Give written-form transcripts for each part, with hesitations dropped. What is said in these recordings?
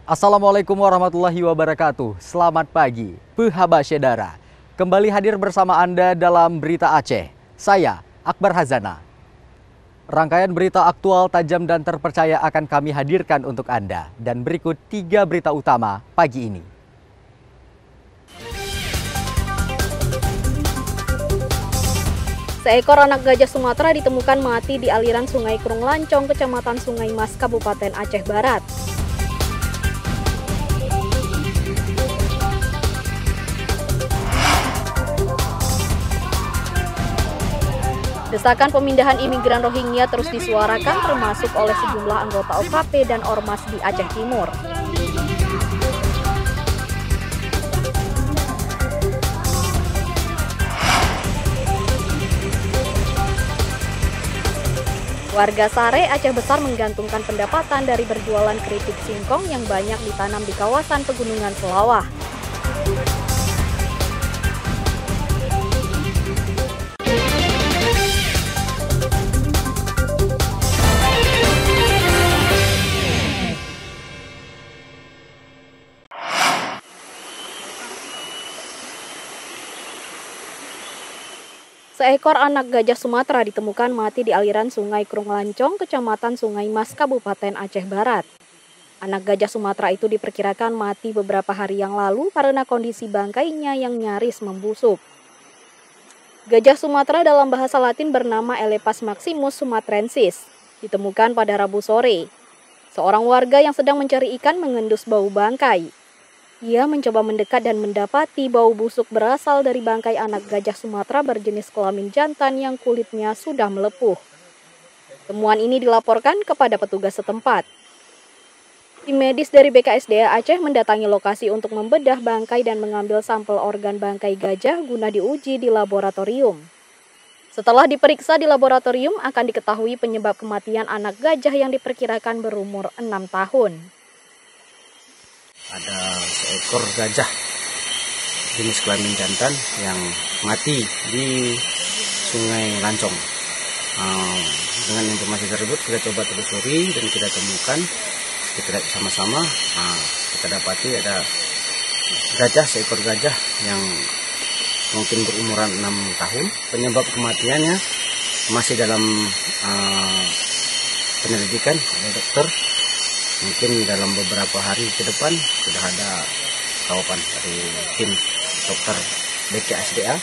Assalamualaikum warahmatullahi wabarakatuh. Selamat pagi, Pehaba Syedara. Kembali hadir bersama Anda dalam Berita Aceh. Saya, Akbar Hazana. Rangkaian berita aktual, tajam, dan terpercaya akan kami hadirkan untuk Anda. Dan berikut 3 berita utama pagi ini. Seekor anak gajah Sumatera ditemukan mati di aliran Sungai Krung Lancong, Kecamatan Sungai Mas, Kabupaten Aceh Barat. Desakan pemindahan imigran Rohingya terus disuarakan termasuk oleh sejumlah anggota OKP dan Ormas di Aceh Timur. Warga Sare, Aceh Besar menggantungkan pendapatan dari berjualan keripik singkong yang banyak ditanam di kawasan pegunungan Selawah. Seekor anak gajah Sumatera ditemukan mati di aliran Sungai Krung Lancong, Kecamatan Sungai Mas, Kabupaten Aceh Barat. Anak gajah Sumatera itu diperkirakan mati beberapa hari yang lalu karena kondisi bangkainya yang nyaris membusuk. Gajah Sumatera dalam bahasa Latin bernama Elephas maximus sumatrensis, ditemukan pada Rabu sore. Seorang warga yang sedang mencari ikan mengendus bau bangkai. Ia mencoba mendekat dan mendapati bau busuk berasal dari bangkai anak gajah Sumatera berjenis kelamin jantan yang kulitnya sudah melepuh. Temuan ini dilaporkan kepada petugas setempat. Tim medis dari BKSDA Aceh mendatangi lokasi untuk membedah bangkai dan mengambil sampel organ bangkai gajah guna diuji di laboratorium. Setelah diperiksa di laboratorium akan diketahui penyebab kematian anak gajah yang diperkirakan berumur 6 tahun. Ada seekor gajah jenis kelamin jantan yang mati di Sungai Lancong. Dengan informasi tersebut kita coba telusuri dan kita temukan, kita sama-sama kita dapati ada seekor gajah yang mungkin berumuran 6 tahun. Penyebab kematiannya masih dalam penyelidikan oleh dokter. Mungkin dalam beberapa hari ke depan sudah ada jawaban dari tim dokter BKSDA.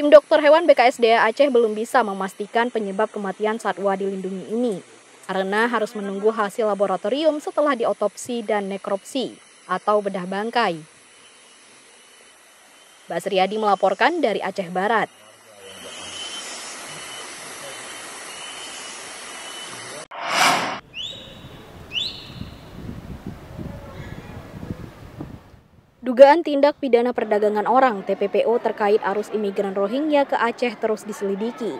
Tim dokter hewan BKSDA Aceh belum bisa memastikan penyebab kematian satwa dilindungi ini, karena harus menunggu hasil laboratorium setelah diotopsi dan nekropsi atau bedah bangkai. Basriadi melaporkan dari Aceh Barat. Dugaan tindak pidana perdagangan orang (TPPO) terkait arus imigran Rohingya ke Aceh terus diselidiki.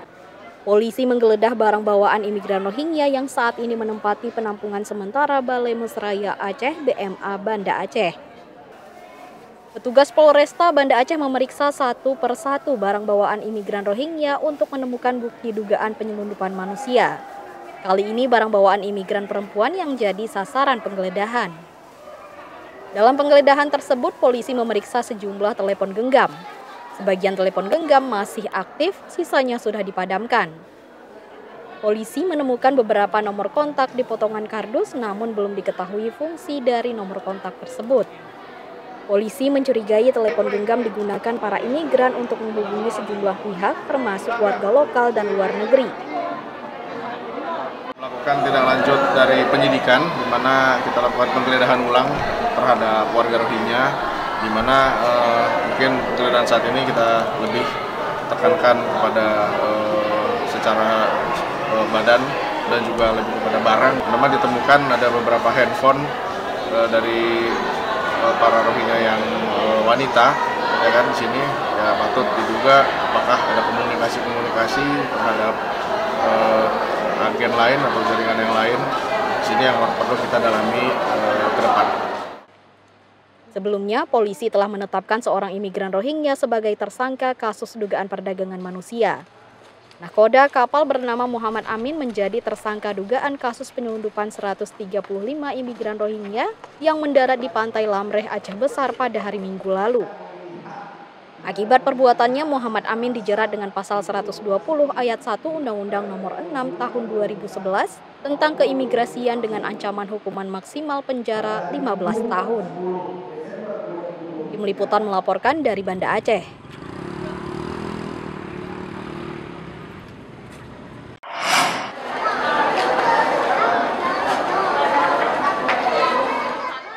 Polisi menggeledah barang bawaan imigran Rohingya yang saat ini menempati penampungan sementara Balai Mesraya Aceh BMA Banda Aceh. Petugas Polresta Banda Aceh memeriksa satu persatu barang bawaan imigran Rohingya untuk menemukan bukti dugaan penyelundupan manusia. Kali ini barang bawaan imigran perempuan yang jadi sasaran penggeledahan. Dalam penggeledahan tersebut, polisi memeriksa sejumlah telepon genggam. Sebagian telepon genggam masih aktif, sisanya sudah dipadamkan. Polisi menemukan beberapa nomor kontak di potongan kardus, namun belum diketahui fungsi dari nomor kontak tersebut. Polisi mencurigai telepon genggam digunakan para imigran untuk menghubungi sejumlah pihak, termasuk warga lokal dan luar negeri. Melakukan tindak lanjut dari penyidikan, di mana kita lakukan penggeledahan ulang terhadap warga Rohingya, di mana mungkin penggeledahan saat ini kita lebih tekankan kepada secara badan dan juga lebih kepada barang. Memang ditemukan ada beberapa handphone dari para Rohingya yang wanita, ya kan, di sini ya patut diduga apakah ada komunikasi terhadap agen lain atau jaringan yang lain. Sini yang perlu kita dalami ke depan. Sebelumnya, polisi telah menetapkan seorang imigran Rohingya sebagai tersangka kasus dugaan perdagangan manusia. Nahkoda kapal bernama Muhammad Amin menjadi tersangka dugaan kasus penyelundupan 135 imigran Rohingya yang mendarat di pantai Lamreh, Aceh Besar pada hari Minggu lalu. Akibat perbuatannya, Muhammad Amin dijerat dengan pasal 120 ayat 1 Undang-Undang Nomor 6 Tahun 2011 tentang keimigrasian dengan ancaman hukuman maksimal penjara 15 tahun. Tim Liputan melaporkan dari Banda Aceh.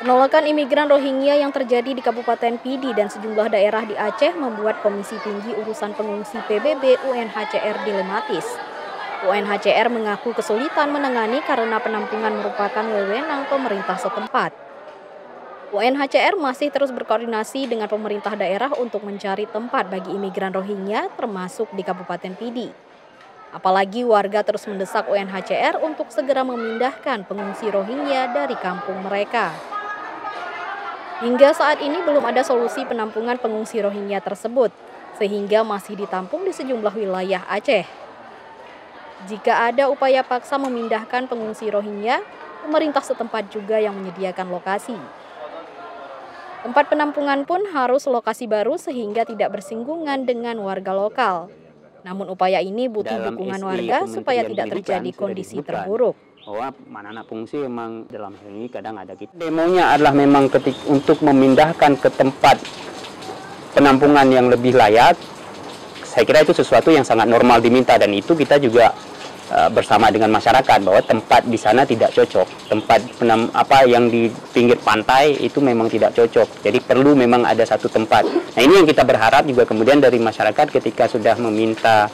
Penolakan imigran Rohingya yang terjadi di Kabupaten Pidi dan sejumlah daerah di Aceh membuat Komisi Tinggi Urusan Pengungsi PBB UNHCR dilematis. UNHCR mengaku kesulitan menangani karena penampungan merupakan wewenang pemerintah setempat. UNHCR masih terus berkoordinasi dengan pemerintah daerah untuk mencari tempat bagi imigran Rohingya termasuk di Kabupaten Pidi. Apalagi warga terus mendesak UNHCR untuk segera memindahkan pengungsi Rohingya dari kampung mereka. Hingga saat ini belum ada solusi penampungan pengungsi Rohingya tersebut, sehingga masih ditampung di sejumlah wilayah Aceh. Jika ada upaya paksa memindahkan pengungsi Rohingya, pemerintah setempat juga yang menyediakan lokasi. Tempat penampungan pun harus lokasi baru sehingga tidak bersinggungan dengan warga lokal. Namun upaya ini butuh dukungan warga supaya tidak terjadi kondisi terburuk. Bahwa anak-anak pengungsi memang dalam hal ini kadang ada gitu. Demonya adalah memang untuk memindahkan ke tempat penampungan yang lebih layak. Saya kira itu sesuatu yang sangat normal diminta dan itu kita juga bersama dengan masyarakat bahwa tempat di sana tidak cocok. Tempat yang di pinggir pantai itu memang tidak cocok. Jadi perlu memang ada satu tempat. Nah, ini yang kita berharap juga kemudian dari masyarakat ketika sudah meminta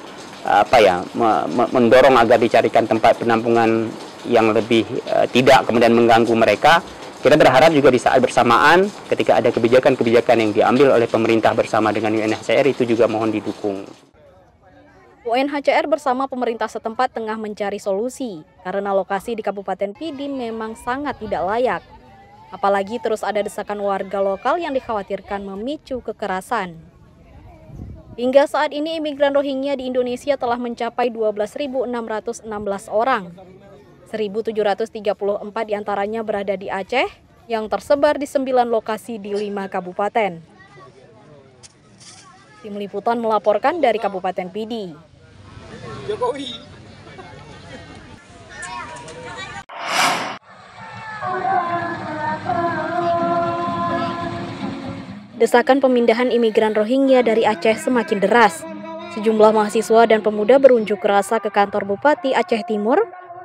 mendorong agar dicarikan tempat penampungan yang lebih tidak kemudian mengganggu mereka. Kita berharap juga di saat bersamaan ketika ada kebijakan-kebijakan yang diambil oleh pemerintah bersama dengan UNHCR itu juga mohon didukung. UNHCR bersama pemerintah setempat tengah mencari solusi karena lokasi di Kabupaten Pidi memang sangat tidak layak. Apalagi terus ada desakan warga lokal yang dikhawatirkan memicu kekerasan. Hingga saat ini imigran Rohingya di Indonesia telah mencapai 12.616 orang. 1.734 diantaranya berada di Aceh, yang tersebar di 9 lokasi di 5 kabupaten. Tim Liputan melaporkan dari Kabupaten Pidi. Desakan pemindahan imigran Rohingya dari Aceh semakin deras. Sejumlah mahasiswa dan pemuda berunjuk rasa ke kantor Bupati Aceh Timur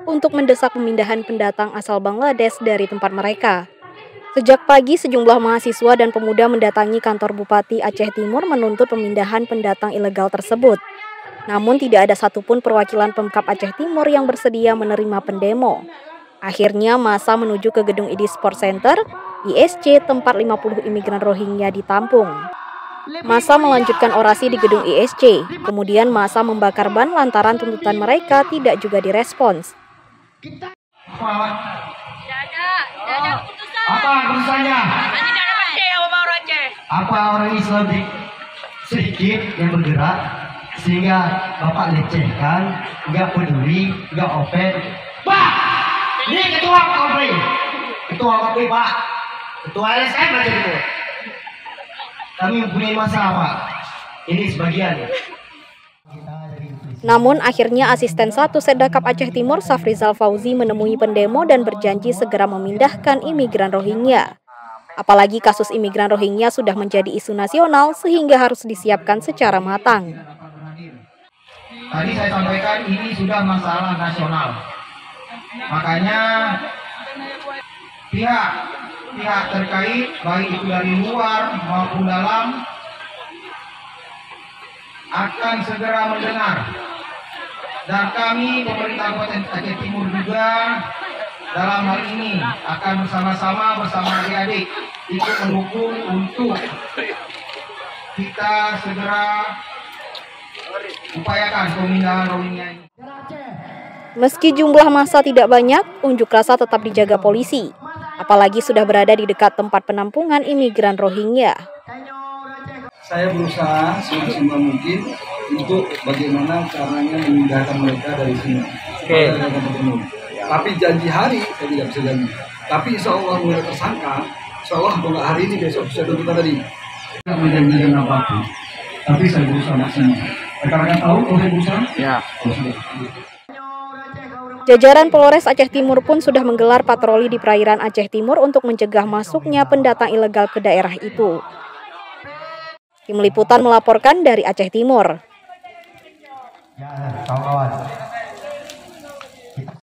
untuk mendesak pemindahan pendatang asal Bangladesh dari tempat mereka. Sejak pagi, sejumlah mahasiswa dan pemuda mendatangi kantor Bupati Aceh Timur menuntut pemindahan pendatang ilegal tersebut. Namun tidak ada satupun perwakilan Pemkab Aceh Timur yang bersedia menerima pendemo. Akhirnya massa menuju ke gedung ID Sport Center, ISC, tempat 50 imigran Rohingya ditampung. Massa melanjutkan orasi di gedung ISC, kemudian massa membakar ban lantaran tuntutan mereka tidak juga direspons. Apa keputusannya? Apa orang Islam sedikit yang bergerak sehingga Bapak lecehkan, nggak peduli, nggak open? Pak, ini ketua Kopri Pak, ketua LSM aja gitu. Kami mempunyai masalah Pak, ini sebagian. Namun akhirnya asisten 1 Sedakap Aceh Timur Safrizal Fauzi menemui pendemo dan berjanji segera memindahkan imigran Rohingya. Apalagi kasus imigran Rohingya sudah menjadi isu nasional sehingga harus disiapkan secara matang. Tadi saya sampaikan ini sudah masalah nasional. Makanya pihak terkait baik itu dari luar maupun dalam akan segera mendengar. Dan kami pemerintah Kabupaten Aceh Timur juga dalam hal ini akan bersama adik-adik ikut mendukung untuk kita segera upayakan pemindahan Rohingya ini. Meski jumlah massa tidak banyak, unjuk rasa tetap dijaga polisi. Apalagi sudah berada di dekat tempat penampungan imigran Rohingya. Saya berusaha semaksimal mungkin untuk bagaimana caranya memindahkan mereka dari sini. Tapi janji hari saya tidak bisa janji. Tapi insya Allah mulai tersangka, insya Allah kalau hari ini besok bisa kita tadi. Tidak menjanjikan apapun, tapi saya berusaha maksimal. Rekan-rekan tahu kalau saya berusaha? Ya. Jajaran Polres Aceh Timur pun sudah menggelar patroli di perairan Aceh Timur untuk mencegah masuknya pendatang ilegal ke daerah itu. Tim Liputan melaporkan dari Aceh Timur. Ya, kawan-kawan.